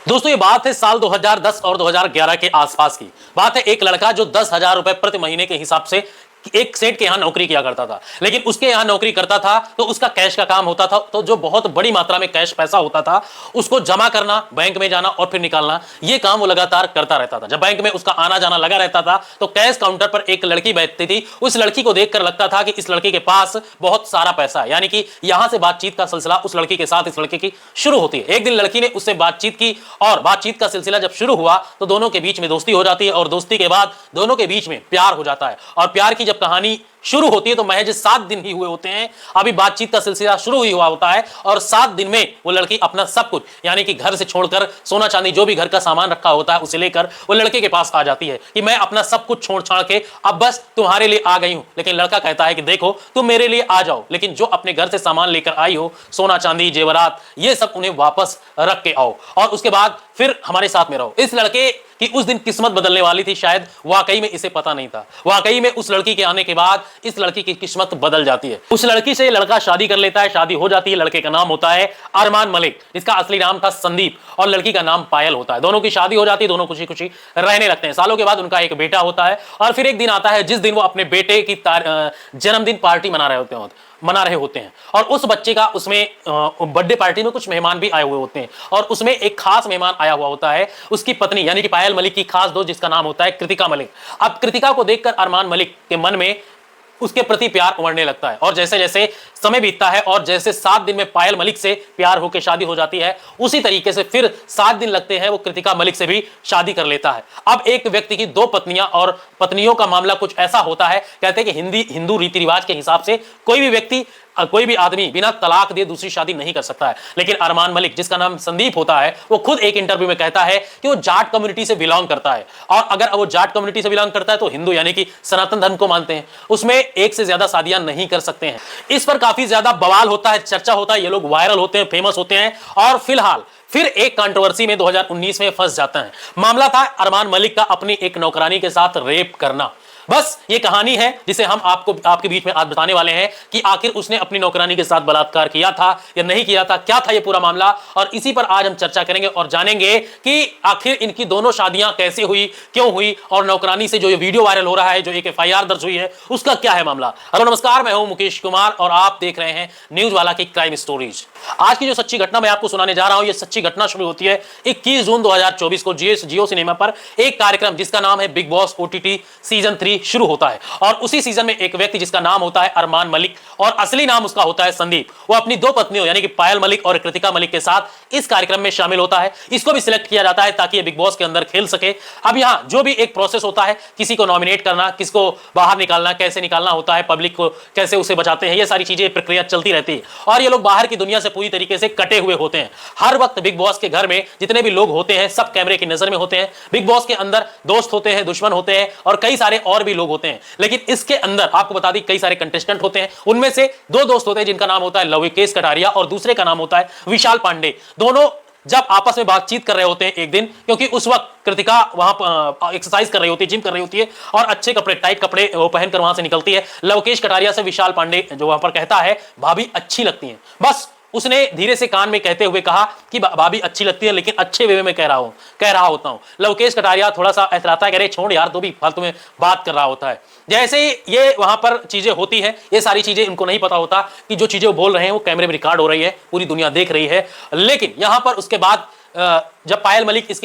दोस्तों ये बात है साल 2010 और 2011 के आसपास की बात है। एक लड़का जो 10,000 रुपए प्रति महीने के हिसाब से एक सेठ के यहां नौकरी किया करता था, लेकिन उसके यहां नौकरी करता था तो उसका कैश का काम होता था। तो जो बहुत बड़ी मात्रा में कैश पैसा होता था उसको जमा करना, बैंक में जाना और फिर निकालना, ये काम वो लगातार करता रहता था। जब बैंक में उसका आना जाना लगा रहता था तो कैश काउंटर पर एक लड़की बैठती थी। उस लड़की को देखकर लगता था कि इस लड़के के पास बहुत सारा पैसा है, यानी कि यहां से बातचीत का सिलसिला उस लड़की के साथ इस लड़के की शुरू होती है। एक दिन लड़की ने उससे बातचीत की और बातचीत का सिलसिला जब शुरू हुआ तो दोनों के बीच में दोस्ती हो जाती है और दोस्ती के बाद दोनों के बीच में प्यार हो जाता है। और प्यार की जब कहानी शुरू होती है तो महज 7 दिन ही हुए होते हैं, अभी बातचीत का सिलसिला शुरू ही हुआ होता है और 7 दिन में वो लड़की अपना सब कुछ, यानी कि घर से छोड़कर सोना चांदी जो भी घर का सामान रखा होता है उसे लेकर वो लड़के के पास आ जाती है कि मैं अपना सब कुछ छोड़ छाड़ के अब बस तुम्हारे लिए आ गई हूं। लेकिन लड़का कहता है कि देखो तुम मेरे लिए आ जाओ, लेकिन जो अपने घर से सामान लेकर आई हो, सोना चांदी जेवरात, ये सब उन्हें वापस रख के आओ और उसके बाद फिर हमारे साथ में रहो। इस लड़के कि उस दिन किस्मत बदलने वाली थी, शायद वाकई में इसे पता नहीं था। वाकई में उस लड़की के आने के बाद इस लड़की की किस्मत बदल जाती है। उस लड़की से लड़का शादी कर लेता है, शादी हो जाती है। लड़के का नाम होता है अरमान मलिक, जिसका असली नाम था संदीप, और लड़की का नाम पायल होता है। दोनों की शादी हो जाती है, दोनों खुशी खुशी रहने लगते हैं। सालों के बाद उनका एक बेटा होता है और फिर एक दिन आता है जिस दिन वो अपने बेटे की जन्मदिन पार्टी मना रहे होते हैं और उस बच्चे का उसमें बर्थडे पार्टी में कुछ मेहमान भी आए हुए होते हैं और उसमें एक खास मेहमान आया हुआ होता है, उसकी पत्नी यानी कि पायल मलिक की खास दोस्त, जिसका नाम होता है कृतिका मलिक। अब कृतिका को देखकर अरमान मलिक के मन में उसके प्रति प्यार उमड़ने लगता है और जैसे जैसे समय बीतता है और जैसे 7 दिन में पायल मलिक से प्यार होकर शादी हो जाती है, उसी तरीके से फिर 7 दिन लगते हैं वो कृतिका मलिक से भी शादी कर लेता है। अब एक व्यक्ति की 2 पत्नियां और पत्नियों का मामला कुछ ऐसा होता है, कहते हैं कि हिंदू रीति रिवाज के हिसाब से कोई भी व्यक्ति, कोई भी आदमी बिना तलाक दिए दूसरी शादी नहीं कर सकता है। लेकिन अरमान मलिक, जिसका नाम संदीप होता है, वो खुद एक इंटरव्यू में कहता है कि वो जाट कम्युनिटी से बिलोंग करता है और अगर वो जाट कम्युनिटी से बिलोंग करता है तो हिंदू यानी कि सनातन धर्म को मानते हैं, उसमें एक से ज्यादा शादियां नहीं कर सकते हैं। इस पर काफी ज्यादा बवाल होता है, चर्चा होता है, ये लोग वायरल होते हैं, फेमस होते हैं और फिलहाल फिर एक कंट्रोवर्सी में 2019 में फंस जाता है। मामला था अरमान मलिक का अपनी एक नौकरानी के साथ रेप करना। बस ये कहानी है जिसे हम आपके बीच में आज बताने वाले हैं कि आखिर उसने अपनी नौकरानी के साथ बलात्कार किया था या नहीं किया था, क्या था ये पूरा मामला, और इसी पर आज हम चर्चा करेंगे और जानेंगे कि आखिर इनकी दोनों शादियां कैसे हुई, क्यों हुई, और नौकरानी से जो ये वीडियो वायरल हो रहा है, जो एक FIR दर्ज हुई है, उसका क्या है मामला। हेलो नमस्कार, मैं हूं मुकेश कुमार और आप देख रहे हैं न्यूज वाला की क्राइम स्टोरीज। आज की जो सच्ची घटना मैं आपको सुनाने जा रहा हूं, ये सच्ची घटना शुरू होती है 21 जून 2024 को जियो सिनेमा पर एक कार्यक्रम जिसका नाम है बिग बॉस OTT सीजन 3 शुरू होता है और उसी सीजन में एक व्यक्ति जिसका नाम होता है अरमान मलिक और असली नाम उसका होता है संदीप, वो अपनी 2 पत्नियों यानी कि पायल मलिक और कृतिका मलिक के साथ इस कार्यक्रम में शामिल होता है। इसको भी सिलेक्ट किया जाता है ताकि ये बिग बॉस के अंदर खेल सके। अब यहां जो भी एक प्रोसेस होता है, किसी को नॉमिनेट करना, किसको बाहर निकालना, कैसे निकालना होता है, पब्लिक को कैसे उसे बचाते हैं, ये सारी चीजें, प्रक्रिया चलती रहती है और ये लोग बाहर की दुनिया से पूरी तरीके से कटे हुए होते हैं। हर वक्त बिग बॉस के घर में जितने भी लोग होते हैं सब कैमरे की नजर में होते हैं। बिग बॉस के अंदर दोस्त होते हैं, दुश्मन होते हैं और कई सारे और भी लोग होते हैं। लेकिन इसके अंदर आपको बता दी कई सारे कंटेस्टेंट होते हैं, उनमें से 2 दोस्त होते हैं जिनका नाम होता है लवकेश कटारिया और दूसरे का नाम होता है विशाल पांडे। दोनों जब आपस में बातचीत कर रहे होते हैं एक दिन, क्योंकि उस वक्त कृतिका वहां एक्सरसाइज कर रही होती है, जिम कर रही होती है और अच्छे कपड़े, टाइट कपड़े वो पहनकर वहां से निकलती है। लवकेश कटारिया से विशाल पांडे जो वहां पर कहता है भाभी अच्छी लगती हैं। बस उसने धीरे से कान में कहते हुए कहा कि भाभी अच्छी लगती है, लेकिन अच्छे वे में कह रहा होता हूं। लवकेश कटारिया थोड़ा सा एतराता है, कह रहे छोड़ यार, तो भी फालतू में बात कर रहा होता है। जैसे ही ये वहां पर चीजें होती हैं, ये सारी चीजें इनको नहीं पता होता कि जो चीजें वो बोल रहे हैं वो कैमरे में रिकॉर्ड हो रही है, पूरी दुनिया देख रही है। लेकिन यहां पर उसके बाद जब पायल मलिक इस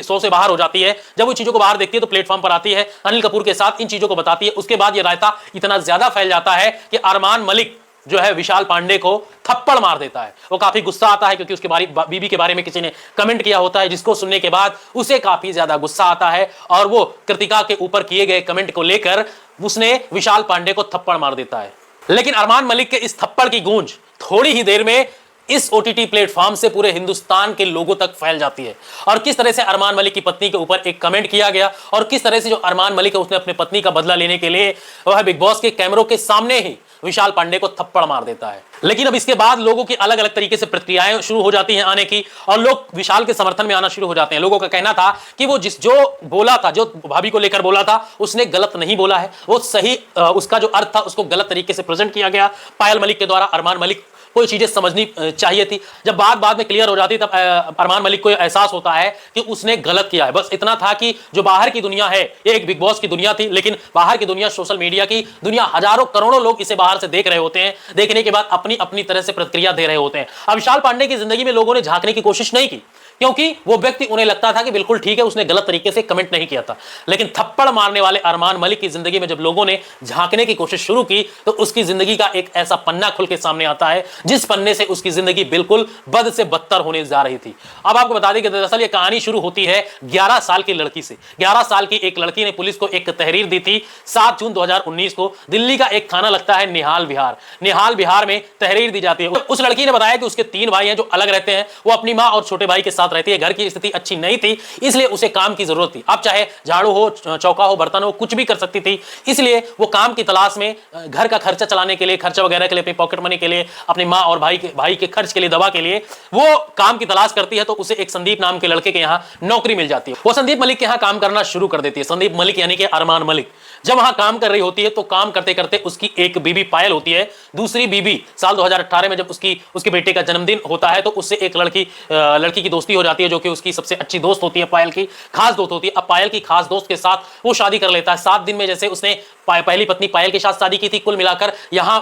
शो से बाहर हो जाती है, जब वो चीजों को बाहर देखती है तो प्लेटफॉर्म पर आती है, अनिल कपूर के साथ इन चीजों को बताती है। उसके बाद ये रायता इतना ज्यादा फैल जाता है कि अरमान मलिक जो है विशाल पांडे को थप्पड़ मार देता है। वो काफी गुस्सा आता है क्योंकि उसके बीबी के बारे में किसी ने कमेंट किया होता है, जिसको सुनने के बाद उसे काफी ज्यादा गुस्सा आता है और वो कृतिका के ऊपर किए गए कमेंट को लेकर उसने विशाल पांडे को थप्पड़ मार देता है। लेकिन अरमान मलिक के इस थप्पड़ की गूंज थोड़ी ही देर में इस OTT प्लेटफॉर्म से पूरे हिंदुस्तान के लोगों तक फैल जाती है और किस तरह से अरमान मलिक की पत्नी के ऊपर एक कमेंट किया गया और किस तरह से जो अरमान मलिक है उसने अपनी पत्नी का बदला लेने के लिए वह बिग बॉस के कैमरों के सामने ही विशाल पांडे को थप्पड़ मार देता है। लेकिन अब इसके बाद लोगों की अलग अलग तरीके से प्रतिक्रियाएं शुरू हो जाती हैं आने की और लोग विशाल के समर्थन में आना शुरू हो जाते हैं। लोगों का कहना था कि वो जो बोला था, जो भाभी को लेकर बोला था, उसने गलत नहीं बोला है, वो सही, उसका जो अर्थ था उसको गलत तरीके से प्रेजेंट किया गया पायल मलिक के द्वारा। अरमान मलिक कोई चीजें समझनी चाहिए थी। जब बात में क्लियर हो जाती तब अरमान मलिक को एहसास होता है कि उसने गलत किया है। बस इतना था कि जो बाहर की दुनिया है ये एक बिग बॉस की दुनिया थी, लेकिन बाहर की दुनिया, सोशल मीडिया की दुनिया, हजारों करोड़ों लोग इसे बाहर से देख रहे होते हैं। देखने के बाद अपनी अपनी तरह से प्रतिक्रिया दे रहे होते हैं। अब विशाल पांडे की जिंदगी में लोगों ने झांकने की कोशिश नहीं की, क्योंकि वो व्यक्ति, उन्हें लगता था कि बिल्कुल ठीक है, उसने गलत तरीके से कमेंट नहीं किया था। लेकिन थप्पड़ मारने वाले अरमान मलिक की जिंदगी में जब लोगों ने झांकने की कोशिश शुरू की तो उसकी जिंदगी का एक ऐसा पन्ना खुल के सामने आता है जिस पन्ने से उसकी जिंदगी बिल्कुल बद से बदतर होने जा रही थी। अब आपको बता दें कि दरअसल ये कहानी शुरू होती है 11 साल की लड़की से। 11 साल की एक लड़की ने पुलिस को एक तहरीर दी थी 7 जून 2019 को। दिल्ली का एक थाना लगता है निहाल विहार। निहाल विहार में तहरीर दी जाती है। उस लड़की ने बताया कि उसके 3 भाई हैं जो अलग रहते हैं। वो अपनी मां और छोटे भाई के साथ रहती है। घर की स्थिति अच्छी नहीं थी, इसलिए उसे काम की जरूरत थी। अब चाहे झाड़ू हो, चौका हो, बर्तन हो, कुछ भी कर सकती थी। इसलिए वो काम की तलाश में घर का खर्चा चलाने के लिए, खर्चा वगैरह के लिए, अपनी पॉकेट मनी के लिए, अपनी मां और भाई के खर्च के लिए, दवा के लिए वो काम की तलाश करती है। तो उसे एक संदीप नाम के लड़के के यहां नौकरी मिल जाती है। वो संदीप मलिक के यहां काम करना शुरू कर देती है। संदीप मलिक यानी कि अरमान मलिक जब वहां काम कर रही होती है तो काम करते करते उसकी एक बीबी पायल होती है। दूसरी बीबी साल 2018 में जब उसके बेटे का जन्मदिन होता है तो उससे एक लड़की की दोस्ती हो जाती है, जो कि उसकी सबसे अच्छी दोस्त होती है, पायल की खास दोस्त होती है। अब पायल की खास दोस्त के साथ वो शादी कर लेता है 7 दिन में। जैसे उसने पहली पत्नी पायल के साथ शादी की थी, कुल मिलाकर यहां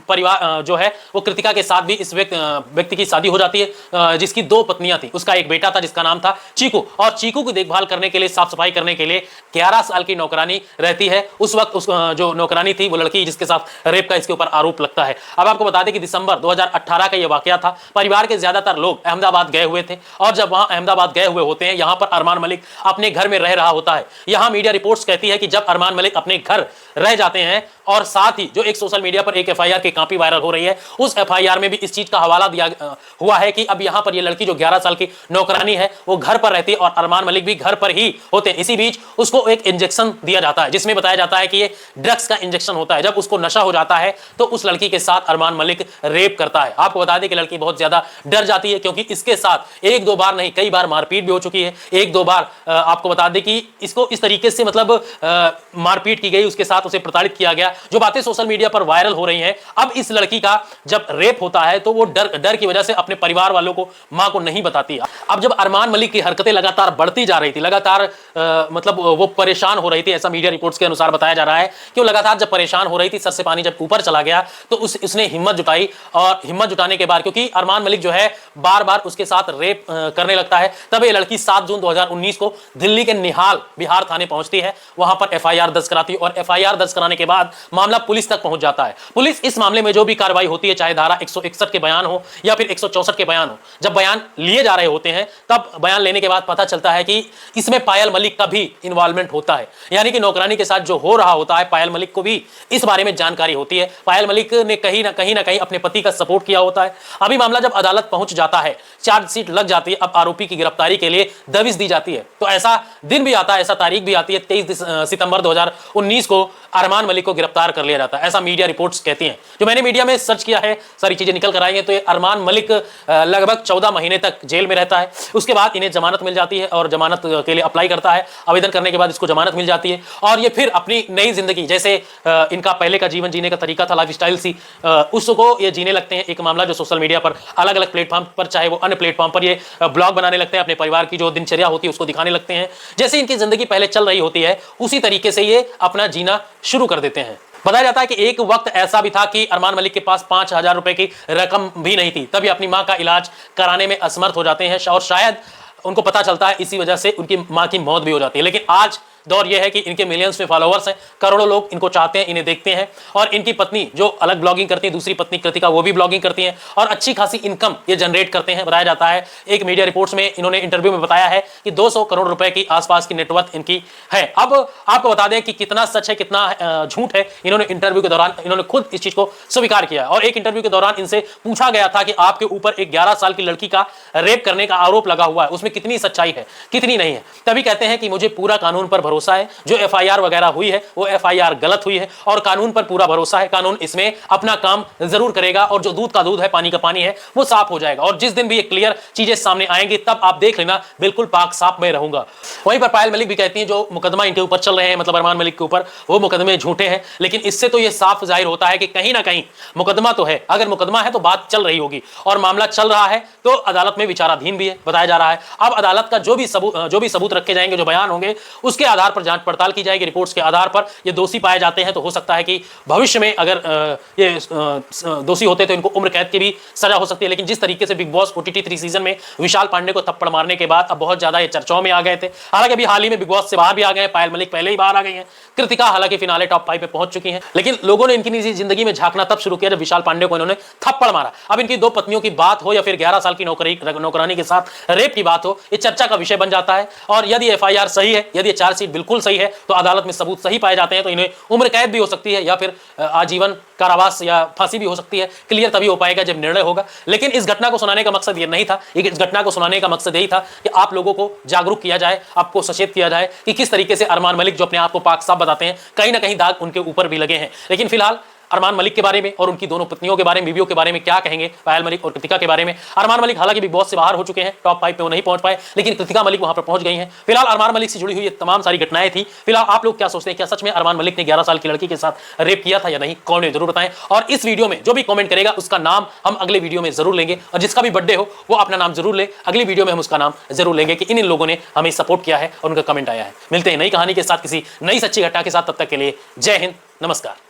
परिवार जो है वो कृतिका के साथ भी इस व्यक्ति की शादी हो जाती है, जिसकी 2 पत्नियां थी। उसका एक बेटा था जिसका नाम था चीकू, और चीकू की देखभाल करने के लिए, साफ सफाई करने के लिए 11 साल की नौकरानी रहती है। उस वक्त जो नौकरानी थी वो लड़की जिसके साथ रेप का इसके ऊपर आरोप लगता है। अब आपको बता दें कि दिसंबर 2018 का यह वाकया था। परिवार के ज्यादातर लोग अहमदाबाद गए हुए थे, और जब वहां अहमदाबाद गए हुए होते हैं, यहां पर अरमान मलिक अपने घर में रह रहा होता है। यहां मीडिया रिपोर्ट्स कहती है कि जब अरमान मलिक अपने घर रह जाते हैं, और साथ ही जो एक सोशल मीडिया पर एक एफआईआर की कॉपी वायरल हो रही है, उस एफआईआर में भी इस चीज का हवाला दिया हुआ है कि अब यहां पर ये लड़की जो 11 साल की नौकरानी है वो घर पर रहती है और अरमान मलिक भी घर पर ही होते हैं। इसी बीच उसको एक इंजेक्शन दिया जाता है जिसमें बताया जाता है कि ये ड्रग्स का इंजेक्शन होता है। जब उसको नशा हो जाता है तो उस लड़की के साथ अरमान मलिक रेप करता है। आपको बता दें कि लड़की बहुत ज्यादा डर जाती है, क्योंकि इसके साथ 1-2 बार नहीं, कई बार मारपीट भी हो चुकी है। 1-2 बार आपको बता दें कि इसको इस तरीके से मतलब मारपीट की गई, उसके साथ उसे प्रताड़ित किया गया। जो बातें सोशल मीडिया पर वायरल हो रही हैं, अब इस लड़की का जब रेप होता है तो वो डर की वजह से अपने परिवार वालों को, मां को नहीं बताती। अब जब अरमान मलिक की हरकतें लगातार बढ़ती जा रही थी, लगातार मतलब वो परेशान हो रही थी, ऐसा मीडिया रिपोर्ट्स के अनुसार बताया जा रहा है कि वो लगातार जब परेशान हो रही थी, सर से पानी जब ऊपर चला गया तो उसने हिम्मत जुटाई, और हिम्मत जुटाने के बाद, क्योंकि अरमान मलिक जो है बार बार उसके साथ रेप करने लगता है, तब ये लड़की 7 जून 2019 को दिल्ली के निहाल बिहार थाने पहुंचती है। वहां पर एफआईआर दर्ज कराती है, और एफआईआर दर्ज कराने के बाद मामला पुलिस तक पहुंच जाता है। पुलिस इस मामले में जो भी कार्रवाई होती है, चाहे धारा 161 के बयान हो या फिर 164 के बयान हो, जब बयान लिए जा रहे होते हैं तब बयान लेने के बाद पता चलता है कि इसमें पायल मलिक का भी इन्वॉल्वमेंट होता है। यानी कि नौकरानी के साथ जो हो रहा होता है, पायल मलिक को भी इस बारे में जानकारी होती है। पायल मलिक ने कहीं ना कहीं अपने पति का सपोर्ट किया होता है। अभी मामला जब अदालत पहुंच जाता है, चार्जशीट लग जाती है, अब आरोपी की गिरफ्तारी के लिए दबिश दी जाती है। तो ऐसा दिन भी आता है, ऐसा तारीख भी आती है, 23 सितंबर 2019 को अरमान मलिक को गिरफ्तार कर लिया जाता है, ऐसा मीडिया रिपोर्ट्स कहती हैं। जो मैंने मीडिया में सर्च किया है, सारी चीजें निकल कर आई हैं, तो ये अरमान मलिक लगभग 14 महीने तक जेल में रहता है। उसके बाद इन्हें जमानत मिल जाती है, और जमानत के लिए अप्लाई करता है। आवेदन करने के बाद इसको जमानत मिल जाती है, और ये फिर अपनी नई जिंदगी, जैसे इनका पहले का जीवन जीने का तरीका था, लाइफ स्टाइल सी, उसको ये जीने लगते हैं। एक मामला जो सोशल मीडिया पर अलग अलग प्लेटफॉर्म पर, चाहे वो अन्य प्लेटफॉर्म पर, ये ब्लॉग बनाने लगते हैं, अपने परिवार की जो दिनचर्या होती है उसको दिखाने लगते हैं। जैसे इनकी जिंदगी पहले चल रही होती है उसी तरीके से ये अपना जीना शुरू कर देते हैं। बताया जाता है कि एक वक्त ऐसा भी था कि अरमान मलिक के पास 5000 रुपए की रकम भी नहीं थी, तभी अपनी मां का इलाज कराने में असमर्थ हो जाते हैं, और शायद उनको पता चलता है इसी वजह से उनकी मां की मौत भी हो जाती है। लेकिन आज दौर यह है कि इनके मिलियंस में फॉलोअर्स हैं, करोड़ों लोग इनको चाहते हैं, इन्हें देखते हैं। और इनकी पत्नी जो अलग ब्लॉगिंग करती है, दूसरी पत्नी कृतिका, वो भी ब्लॉगिंग करती हैं, और अच्छी खासी इनकम ये जनरेट करते हैं। बताया जाता है, एक मीडिया रिपोर्ट्स में इन्होंने इंटरव्यू में बताया है कि 200 करोड़ रुपए की आसपास की नेटवर्थ इनकी है। अब आपको बता दें कि कितना सच है कितना झूठ है, इन्होंने इंटरव्यू के दौरान इन्होंने खुद इस चीज को स्वीकार किया है। और एक इंटरव्यू के दौरान इनसे पूछा गया था कि आपके ऊपर एक 11 साल की लड़की का रेप करने का आरोप लगा हुआ है, उसमें कितनी सच्चाई है, कितनी नहीं है। तभी कहते हैं कि मुझे पूरा कानून पर भरोसा है। जो एफआईआर वगैरह हुई है वो एफआईआर गलत हुई है और कानून पर पूरा भरोसा है। कानून इसमें अपना काम जरूर करेगा और जो दूध का दूध है, पानी का पानी है, वो साफ हो जाएगा। और जिस दिन भी ये क्लियर चीजें सामने आएंगी तब आप देख लेना, बिल्कुल पाक साफ मैं रहूंगा। वहीं पर पायल मलिक भी कहती हैं जो मुकदमा इनके ऊपर चल रहे हैं, मतलब अरमान मलिक के ऊपर, वो मुकदमे झूठे हैं। लेकिन इससे तो ये साफ जाहिर होता है कि कहीं ना कहीं मुकदमा तो है। अगर मुकदमा है तो बात चल रही होगी और मामला चल रहा है तो अदालत में विचाराधीन भी है, बताया जा रहा है। अब अदालत का जो भी सबूत रखे जाएंगे, जो बयान होंगे, उसके आधार पर जांच पड़ताल की जाएगी। रिपोर्ट्स के आधार पर ये दोषी पाए जाते हैं तो हो सकता है कि भविष्य में अगर ये दोषी होते तो इनको उम्र कैद की भी सजा हो सकती है। लेकिन जिस तरीके से बिग बॉस OTT 3 सीजन में विशाल पांडे को थप्पड़ मारने के बाद अब बहुत ज्यादा ये चर्चाओं में आ गए थे। हालांकि अभी हाल ही में बिग बॉस से बाहर भी आ गए, पायल मलिक पहले ही बाहर आ गई हैं, कृतिका हालांकि फिनाले टॉप 5 में पहुंच चुकी हैं। लेकिन लोगों ने इनकी निजी जिंदगी में झांकना तब शुरू किया जब विशाल पांडे को इन्होंने थप्पड़ मारा। अब इनकी 2 पत्नियों की बात हो या फिर 11 साल की नौकरानी के साथ रेप की बात हो, ये चर्चा का विषय बन जाता है। और यदि एफआईआर सही है, यदि चार्जशीट बिल्कुल सही है, तो अदालत में सबूत सही पाए जाते हैं तो इन्हें उम्र कैद भी हो सकती है या फिर आजीवन कारावास या फांसी भी हो सकती है। क्लियर तभी हो पाएगा जब निर्णय होगा। लेकिन इस घटना को सुनाने का मकसद ये नहीं था। इस घटना को सुनाने का मकसद यही था कि आप लोगों को जागरूक किया जाए, आपको सचेत किया जाए कि किस तरीके से अरमान मलिक जो अपने आप को पाक साफ बताते हैं, कहीं ना कहीं दाग उनके ऊपर भी लगे हैं। लेकिन फिलहाल अरमान मलिक के बारे में और उनकी दोनों पत्नियों के बारे में, बीवियों के बारे में क्या कहेंगे, पायल मलिक और कृतिका के बारे में। अरमान मलिक हालांकि बिग बॉस से बाहर हो चुके हैं, टॉप 5 पे वो नहीं पहुंच पाए, लेकिन कृतिका मलिक वहां पर पहुंच गई हैं। फिलहाल अरमान मलिक से जुड़ी हुई ये तमाम सारी घटनाएं थी। फिलहाल आप लोग क्या सोचते हैं, क्या सच में अरमान मलिक ने 11 साल की लड़की के साथ रेप किया था या नहीं? कमेंट जरूर बताएं। और इस वीडियो में जो भी कमेंट करेगा उसका नाम हम अगले वीडियो में जरूर लेंगे, और जिसका भी बर्थडे हो वो अपना नाम जरूर ले। अगली वीडियो में हम उसका नाम जरूर लेंगे कि इन लोगों ने हमें सपोर्ट किया है और उनका कमेंट आया है। मिलते हैं नई कहानी के साथ, किसी नई सच्ची घटना के साथ। तब तक के लिए जय हिंद, नमस्कार।